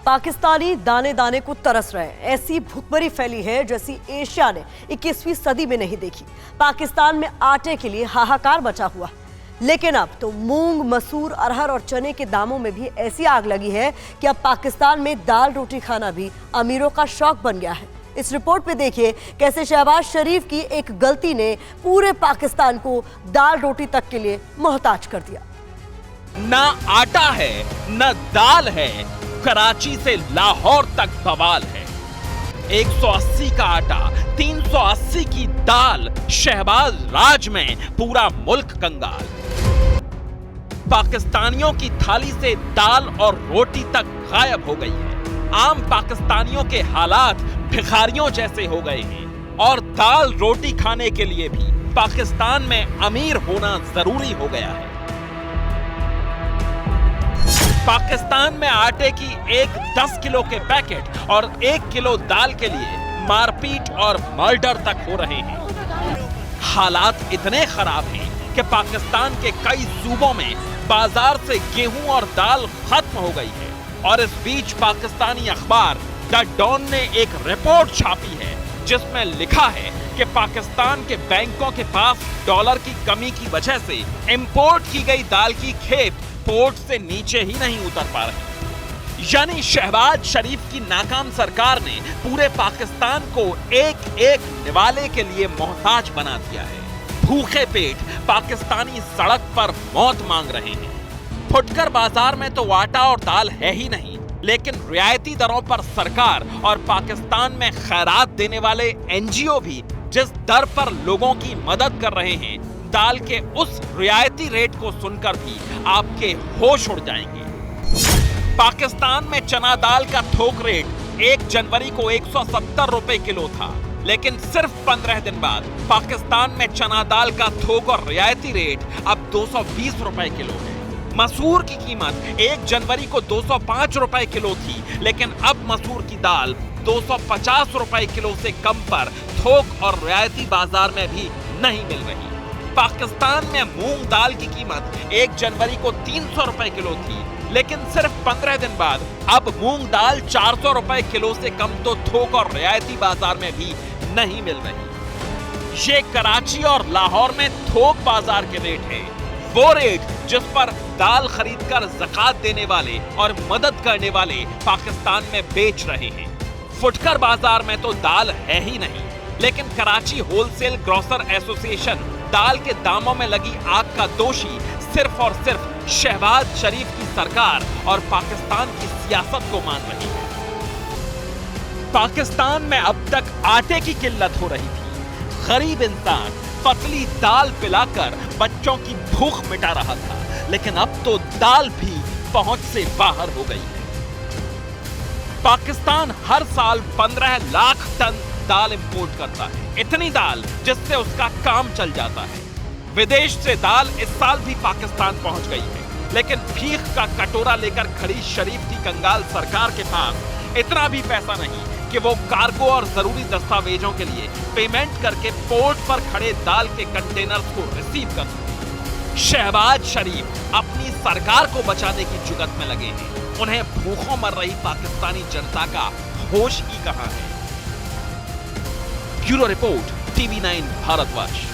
पाकिस्तानी दाने दाने को तरस रहे हैं। ऐसी भुखमरी फैली है जैसी एशिया ने 21वीं सदी में नहीं देखी। पाकिस्तान में आटे के लिए हाहाकार मचा हुआ है, लेकिन अब तो मूंग, मसूर, अरहर और चने के दामों में भी ऐसी आग लगी है कि अब पाकिस्तान में दाल रोटी खाना भी अमीरों का शौक बन गया है। इस रिपोर्ट में देखिए कैसे शहबाज शरीफ की एक गलती ने पूरे पाकिस्तान को दाल रोटी तक के लिए मोहताज कर दिया। ना आटा है न दाल है, कराची से लाहौर तक बवाल है। 180 का आटा, 380 की दाल, शहबाज राज में पूरा मुल्क कंगाल। पाकिस्तानियों की थाली से दाल और रोटी तक गायब हो गई है। आम पाकिस्तानियों के हालात भिखारियों जैसे हो गए हैं और दाल रोटी खाने के लिए भी पाकिस्तान में अमीर होना जरूरी हो गया है। पाकिस्तान में आटे की एक 10 किलो के पैकेट और 1 किलो दाल के लिए मारपीट और मर्डर तक हो रहे हैं। हालात इतने खराब हैं कि पाकिस्तान के कई सूबों में बाजार से गेहूं और दाल खत्म हो गई है। और इस बीच पाकिस्तानी अखबार द डॉन ने एक रिपोर्ट छापी है जिसमें लिखा है कि पाकिस्तान के बैंकों के पास डॉलर की कमी की वजह से इंपोर्ट की गई दाल की खेप पोर्ट से नीचे ही नहीं उतर पा रही। यानी शहबाज शरीफ की नाकाम सरकार ने पूरे पाकिस्तान को एक एक निवाले के लिए मोहताज बना दिया है। भूखे पेट पाकिस्तानी सड़क पर मौत मांग रहे हैं। फुटकर बाजार में तो आटा और दाल है ही नहीं, लेकिन रियायती दरों पर सरकार और पाकिस्तान में खैरात देने वाले एनजीओ भी जिस दर पर लोगों की मदद कर रहे हैं, दाल के उस रियायती रेट को सुनकर भी आपके होश उड़ जाएंगे। पाकिस्तान में चना दाल का थोक रेट 1 जनवरी को 170 रुपए किलो था, लेकिन सिर्फ 15 दिन बाद पाकिस्तान में चना दाल का थोक और रियायती रेट अब 220 रुपए किलो है। मसूर की कीमत 1 जनवरी को 205 रुपए किलो थी, लेकिन अब मसूर की दाल 250 रुपए किलो से कम पर थोक और रियायती बाजार में भी नहीं मिल रही। पाकिस्तान में मूंग दाल की कीमत 1 जनवरी को 300 रुपए किलो थी, लेकिन सिर्फ 15 दिन बाद अब मूंग दाल 400 रुपए किलो से कम तो थोक और रियायती बाजार में भी नहीं मिल रही। ये कराची और लाहौर में थोक बाजार के रेट है, वो रेट जिस पर दाल खरीदकर ज़कात देने वाले और मदद करने वाले पाकिस्तान में बेच रहे हैं। फुटकर बाजार में तो दाल है ही नहीं, लेकिन कराची होलसेल ग्रोसर एसोसिएशन दाल के दामों में लगी आग का दोषी सिर्फ और सिर्फ शहबाज शरीफ की सरकार और पाकिस्तान की सियासत को मान रही है। पाकिस्तान में अब तक आटे की किल्लत हो रही थी। गरीब इंसान पतली दाल पिलाकर बच्चों की भूख मिटा रहा था, लेकिन अब तो दाल भी पहुंच से बाहर हो गई है। पाकिस्तान हर साल 15 लाख टन दाल इंपोर्ट करता है, इतनी दाल जिससे उसका काम चल जाता है। विदेश से दाल इस साल भी पाकिस्तान पहुंच गई है, लेकिन भीख का कटोरा लेकर खड़ी शरीफ की कंगाल सरकार के पास इतना भी पैसा नहीं कि वो कार्गो और जरूरी दस्तावेजों के लिए पेमेंट करके पोर्ट पर खड़े दाल के कंटेनर्स को रिसीव कर सके। शहबाज शरीफ अपनी सरकार को बचाने की जुगत में लगे हैं। उन्हें भूखों मर रही पाकिस्तानी जनता का होश ही कहां है। Bureau report, TV9 Bharatvarsh.